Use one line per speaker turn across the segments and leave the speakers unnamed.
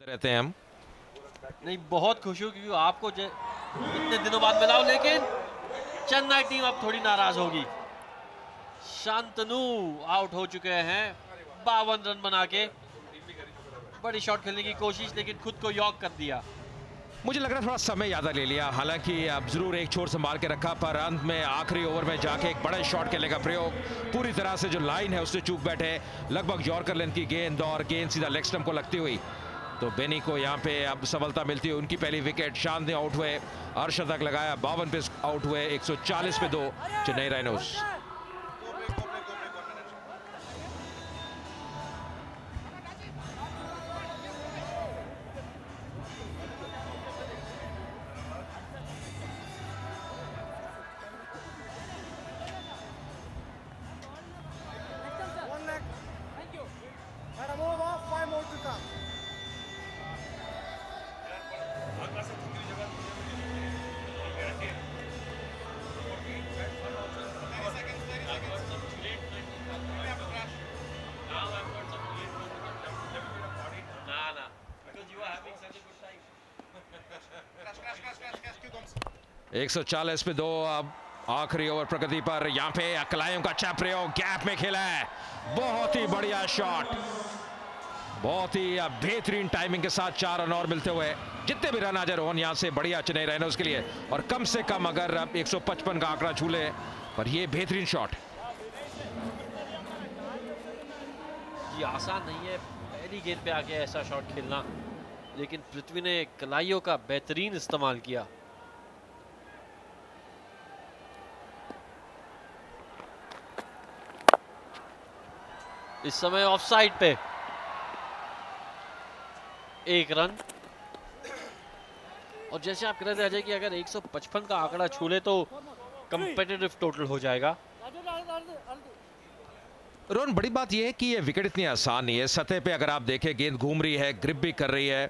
रहते हैं हम।
नहीं, बहुत खुश हूँ क्योंकि आपको इतने दिनों बाद मिला हूं, लेकिन चेन्नई टीम अब थोड़ी नाराज होगी। शांतनु आउट हो चुके हैं 52 रन बना के। बड़ी शॉट खेलने की कोशिश, लेकिन खुद को यॉक कर दिया।
मुझे लग रहा है थोड़ा समय ज़्यादा ले लिया, हालांकि अब जरूर एक छोर संभाल के रखा, पर अंत में आखिरी ओवर में जाके एक बड़े शॉट खेलने का प्रयोग, पूरी तरह से जो लाइन है उससे चूक बैठे। लगभग यॉर्कर लेंथ की गेंद और गेंद सीधा लेग स्टंप को लगती हुई, तो बेनी को यहाँ पे अब सफलता मिलती है। उनकी पहली विकेट। शांत आउट हुए, अर्शतक लगाया, 52 पे आउट हुए, 140 पे 2 चेन्नई राइनोज। एक 140 पे 2 अब आखिरी ओवर प्रगति पर। यहाँ पे कलाइयों का अच्छा प्रयोग, गैप में खेला है, बहुत ही बढ़िया शॉट, बहुत ही बेहतरीन टाइमिंग के साथ 4 रन और मिलते हुए जितने भी रन आ जाए रोहन यहाँ से बढ़िया चेन्नई राइनोज के लिए, और कम से कम अगर 155 का आंकड़ा छू ले, पर ये बेहतरीन शॉट।
ये आसान नहीं है पहली गेंद पे आके ऐसा शॉट खेलना, लेकिन पृथ्वी ने कलाइयों का बेहतरीन इस्तेमाल किया। इस समय ऑफ साइड पे 1 रन, और जैसे आप कह रहे थे अजय कि अगर 155 का आंकड़ा छू ले तो कंपेटिटिव टोटल हो जाएगा।
रोहन, बड़ी बात यह है कि ये विकेट इतनी आसान नहीं है। सतह पे अगर आप देखें गेंद घूम रही है, ग्रिप भी कर रही है,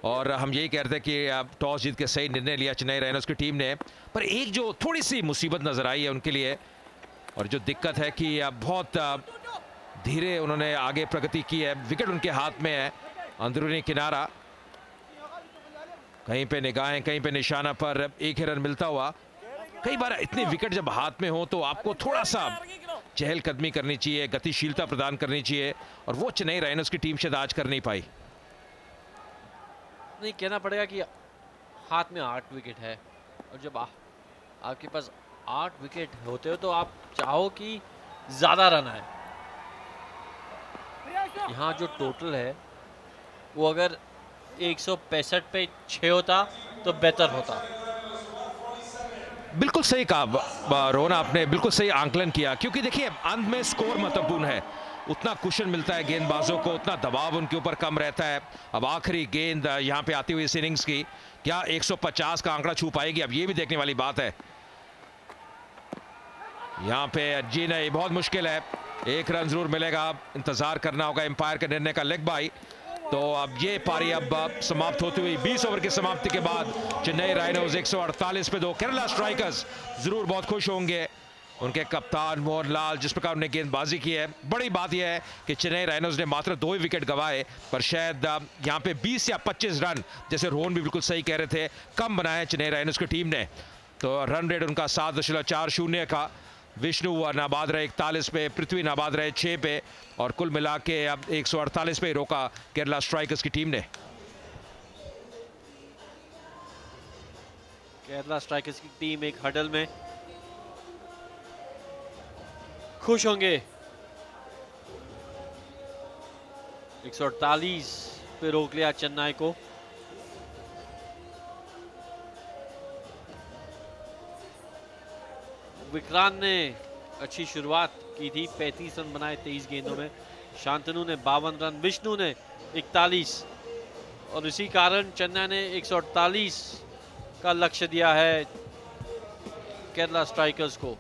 और हम यही कह रहे थे कि अब टॉस जीत के सही निर्णय लिया चेन्नई राइनोज की टीम ने, पर एक जो थोड़ी सी मुसीबत नजर आई है उनके लिए, और जो दिक्कत है कि अब बहुत धीरे उन्होंने आगे प्रगति की है। विकेट उनके हाथ में है, अंदरूनी किनारा, कहीं पे निगाहें, कहीं पे निशाना, पर एक ही रन मिलता हुआ। कई बार इतनी विकेट जब हाथ में हो तो आपको थोड़ा सा चहलकदमी करनी चाहिए, गतिशीलता प्रदान करनी चाहिए, और वो चेन्नई राइनोज की टीम शायद आज कर नहीं पाई।
नहीं, कहना पड़ेगा कि हाथ में 8 विकेट है, और जब आपके पास 8 विकेट होते हो तो आप चाहो कि ज्यादा रन आए। यहाँ जो टोटल है वो अगर 165 पे 6 होता तो बेहतर होता।
बिल्कुल सही कहा रोहन, आपने बिल्कुल सही आंकलन किया, क्योंकि देखिए अंत में स्कोर महत्वपूर्ण है। उतना कुशन मिलता है गेंदबाजों को, उतना दबाव उनके ऊपर कम रहता है। अब आखिरी गेंद यहाँ पे आती हुई इस इनिंग्स की, क्या 150 का आंकड़ा छू पाएगी, अब ये भी देखने वाली बात है। यहाँ पे जी नहीं, बहुत मुश्किल है, 1 रन जरूर मिलेगा, इंतजार करना होगा एम्पायर के निर्णय का। लेग बाई, तो अब ये पारी अब समाप्त होती हुई 20 ओवर की समाप्ति के बाद चेन्नई राइनोज 148 पे 2। केरला स्ट्राइकर्स जरूर बहुत खुश होंगे, उनके कप्तान मोहन लाल जिस प्रकार उन्हें गेंदबाजी की है। बड़ी बात यह है कि चेन्नई राइनोज ने मात्र 2 ही विकेट गंवाए, पर शायद यहाँ पे 20 या 25 रन, जैसे रोहन भी बिल्कुल सही कह रहे थे, कम बनाए चेन्नई राइनोज की टीम ने। तो रन रेट उनका 7.40 का। विष्णु नाबाद रहे 41 पे, पृथ्वी नाबाद रहे 6 पे, और कुल मिला के अब 148 पे रोका केरला स्ट्राइकर्स की टीम ने।
केरला स्ट्राइकर्स की टीम एक हडल में खुश होंगे। 148 पे रोक लिया चेन्नई को। विक्रांत ने अच्छी शुरुआत की थी, 35 रन बनाए 23 गेंदों में। शांतनु ने 52 रन, विष्णु ने 41, और इसी कारण चेन्नई ने 148 का लक्ष्य दिया है केरला स्ट्राइकर्स को।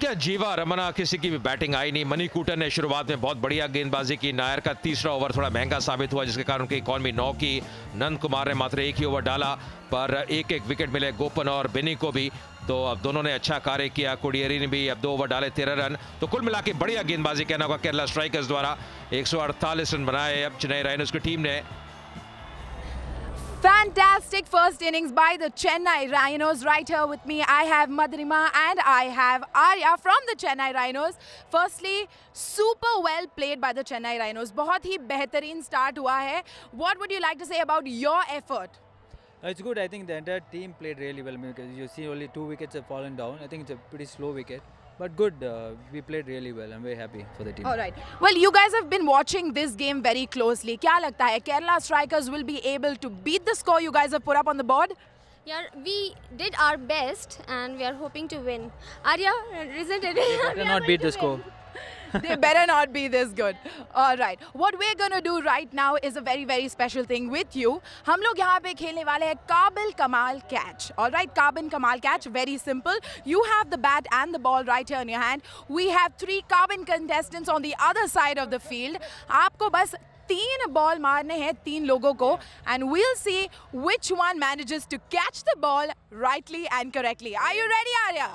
क्या जीवा रमना, किसी की भी बैटिंग आई नहीं। मणिकूटन ने शुरुआत में बहुत बढ़िया गेंदबाजी की। नायर का तीसरा ओवर थोड़ा महंगा साबित हुआ, जिसके कारण उनकी इकॉनमी 9 की। नंद कुमार ने मात्र एक ही ओवर डाला, पर एक एक विकेट मिले गोपन और बेनी को भी। तो अब दोनों ने अच्छा कार्य किया। कोडियरी ने भी अब 2 ओवर डाले, 13 रन। तो कुल मिला के बढ़िया गेंदबाजी कहना होगा केरला स्ट्राइकर्स द्वारा। 148 रन बनाए अब चेन्नई राइनोज की टीम ने।
Fantastic first innings by the Chennai Rhinos. Right here with me, I have Madhurima and I have Arya from the Chennai Rhinos. Firstly, super well played by the Chennai Rhinos. बहुत ही बेहतरीन start हुआ है. What would you like to say about your effort?
It's good. I think the entire team played really well because you see only 2 wickets have fallen down. I think it's a pretty slow wicket. But good, we played really well. I'm very happy for the team.
All right. Well, you guys have been watching this game very closely. क्या लगता है Kerala Strikers will be able to beat the score you guys have put up on the board?
Yeah, we did our best and we are hoping to win. Arya, isn't it?
They better not beat the score.
They better not be this good. All right. What we're going to do right now is a very, very special thing with you. हम लोग यहाँ पे खेलने वाले हैं काबिल कमाल catch. All right, काबिल कमाल catch. Very simple. You have the bat and the ball right here in your hand. We have 3 Carbon contestants on the other side of the field. आपको बस 3 बॉल मारने हैं 3 लोगों को, and we'll see which one manages to catch the ball rightly and correctly. Are you ready, Arya?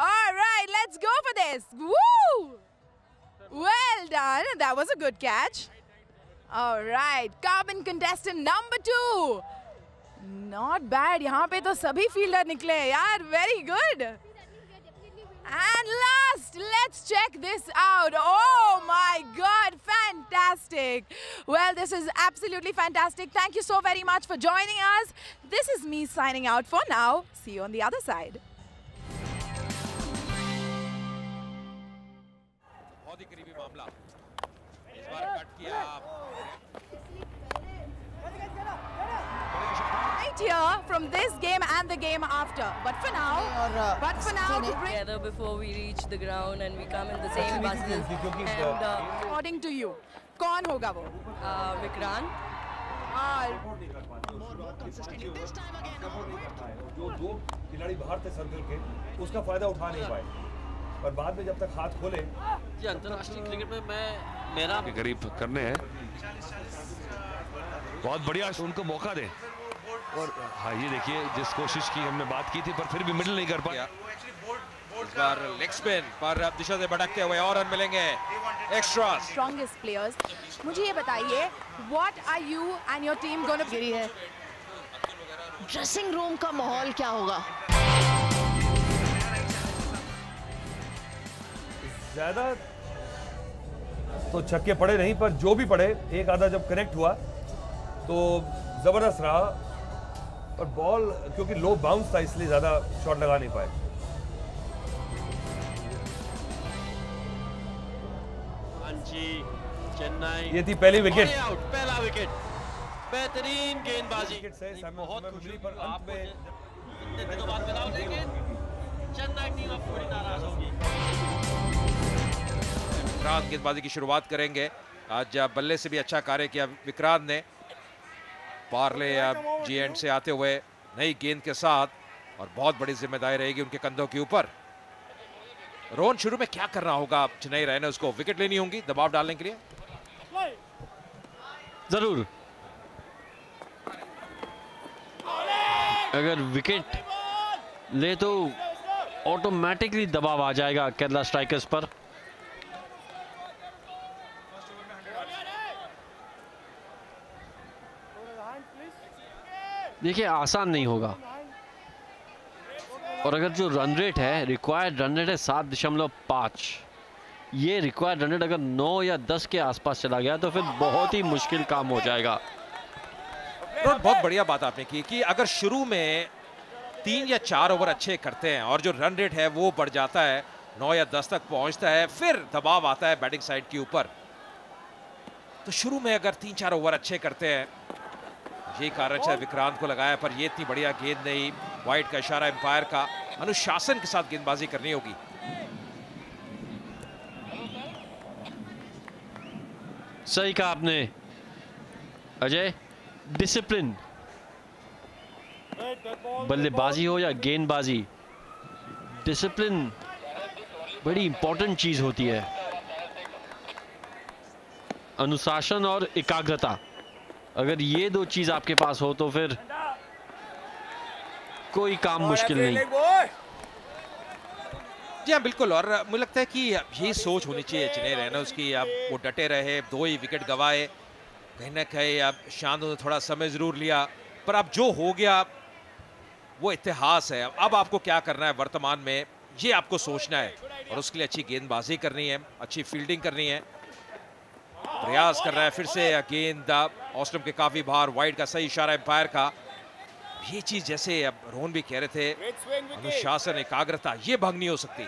All right, let's go for this. Woo! Well done. That was a good catch. All right, Carbon contestant number 2. Not bad. यहाँ पे तो सभी fielder निकले यार. Very good. And last, let's check this out. Oh my God, fantastic. Well, this is absolutely fantastic. Thank you so very much for joining us. This is me signing out for now. See you on the other side.
बहुत ही करीबी मामला। इस बार cut किया।
Right here from this game and the game after. But for now, to bring
together before we reach the ground and we come in the same buses. And
according to you, कौन होगा वो?
Vikrant.
जो 2 खिलाड़ी बाहर थे circle के, उसका फायदा उठा नहीं पाए, और बाद में जब तक हाथ खोले।
जी, अंतर्राष्ट्रीय क्रिकेट में मेरा
के करीब करने हैं। बहुत बढ़िया, उनको मौका दें। और हाँ, ये देखिए जिस कोशिश की हमने बात की थी, पर फिर भी मिडल नहीं कर पाया।
इस बार लेग स्पिन पर अब दिशा से भटकते हुए और रन मिलेंगे एक्स्ट्रा।
स्ट्रॉन्गेस्ट प्लेयर्स, मुझे ये बताइए, what are you and your team gonna गिरी है?
ड्रेसिंग रूम का माहौल क्या होगा?
ज्यादा तो छक्के पड़े नहीं, पर जो भी पड़े, एक आधा जब कनेक्ट हुआ तो जबरदस्त रहा, और बॉल क्योंकि लो बाउंस था इसलिए ज्यादा शॉट लगा नहीं पाए।
चेन्नई,
ये थी पहली विकेट।
पहला विकेट, बेहतरीन गेंदबाजी।
बहुत खुशी पर अंत में
इतने दिनों बाद मिला, लेकिन चेन्नई टीम अब थोड़ी नाराज होगी।
विक्रांत गेंदबाजी की शुरुआत करेंगे। आज बल्ले से भी अच्छा कार्य किया विक्रांत ने। पार्ले अब जी एंड से आते हुए नई गेंद के साथ, और बहुत बड़ी जिम्मेदारी रहेगी उनके कंधों के ऊपर। रोहन, शुरू में क्या करना होगा चेन्नई राइनर्स को? विकेट लेनी होगी दबाव डालने के लिए?
जरूर, अगर विकेट ले तो ऑटोमेटिकली दबाव आ जाएगा केरला स्ट्राइकर्स पर। देखिए, आसान नहीं होगा, और अगर जो रन रेट है, रिक्वायर्ड रन रेट है 7.5, ये रिक्वायर्ड रन रेट अगर 9 या 10 के आसपास चला गया तो फिर बहुत ही मुश्किल काम हो जाएगा।
बहुत बढ़िया बात आपने की कि अगर शुरू में 3 या 4 ओवर अच्छे करते हैं और जो रन रेट है वो बढ़ जाता है, 9 या 10 तक पहुंचता है, फिर दबाव आता है बैटिंग साइड के ऊपर। तो शुरू में अगर 3-4 ओवर अच्छे करते हैं, ये कारण है विक्रांत को लगाया, पर ये इतनी बढ़िया गेंद नहीं। वाइड का इशारा एम्पायर का, अनुशासन के साथ गेंदबाजी करनी होगी।
सही कहा आपने अजय, डिसिप्लिन, बल्लेबाजी हो या गेंदबाजी, डिसिप्लिन बड़ी इंपॉर्टेंट चीज होती है, अनुशासन और एकाग्रता। अगर ये दो चीज आपके पास हो तो फिर कोई काम मुश्किल नहीं।
जी हाँ बिल्कुल, और मुझे लगता है कि यही सोच होनी चाहिए चेन्नई रैनर्स की। अब वो डटे रहे, 2 ही विकेट गंवाए, कहीं ना कहीं अब शांत ने थोड़ा समय जरूर लिया, पर अब जो हो गया वो इतिहास है। अब आपको क्या करना है वर्तमान में, ये आपको सोचना है, और उसके लिए अच्छी गेंदबाजी करनी है, अच्छी फील्डिंग करनी है। प्रयास कर रहा है फिर से गेंद ऑस्ट्रेम के काफी बाहर, वाइड का सही इशारा एम्पायर का। ये चीज जैसे अब रोहन भी कह रहे थे, अनुशासन एकाग्रता ये भंग नहीं हो सकती,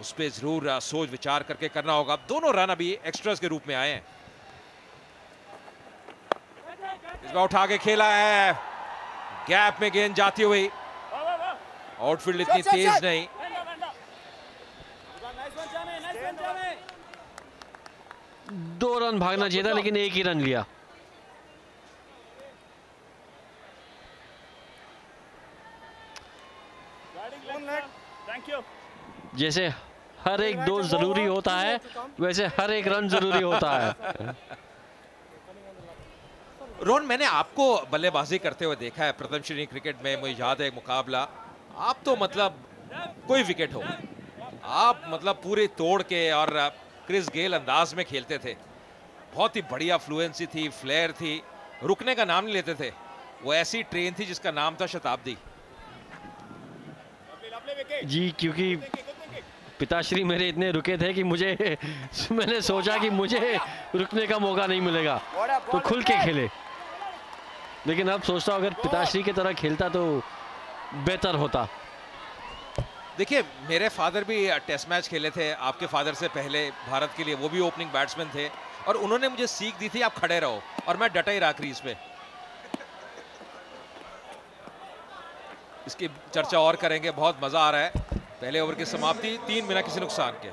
उस पर जरूर सोच विचार करके करना होगा। दोनों रन अभी एक्स्ट्रास के रूप में आए हैं। इस बार उठा के खेला है, गैप में गेंद जाती हुई, आउटफील्ड इतनी तेज नहीं।
दो रन भागना चाहिए था लेकिन एक ही रन लिया। जैसे हर एक दो जरूरी होता है वैसे हर एक रन जरूरी होता है।
रोहन, मैंने आपको बल्लेबाजी करते हुए देखा है प्रथम श्रेणी क्रिकेट में, मुझे याद है एक मुकाबला, आप तो मतलब कोई विकेट हो, आप मतलब पूरे तोड़ के और क्रिस गेल अंदाज में खेलते थे। बहुत ही बढ़िया फ्लुएंसी थी, फ्लेयर थी, रुकने का नाम नहीं लेते थे। वो ऐसी ट्रेन थी जिसका नाम था शताब्दी।
जी, क्योंकि पिताश्री मेरे इतने रुके थे कि मैंने सोचा कि मुझे रुकने का मौका नहीं मिलेगा, तो खुल के खेले। लेकिन अब सोचता हूं अगर पिताश्री की तरह खेलता तो बेहतर होता।
देखिए, मेरे फादर भी टेस्ट मैच खेले थे आपके फादर से पहले भारत के लिए, वो भी ओपनिंग बैट्समैन थे, और उन्होंने मुझे सीख दी थी आप खड़े रहो, और मैं डटा ही रहा क्रीज पे। इसकी चर्चा और करेंगे, बहुत मजा आ रहा है। पहले ओवर की समाप्ति 3 बिना किसी नुकसान के।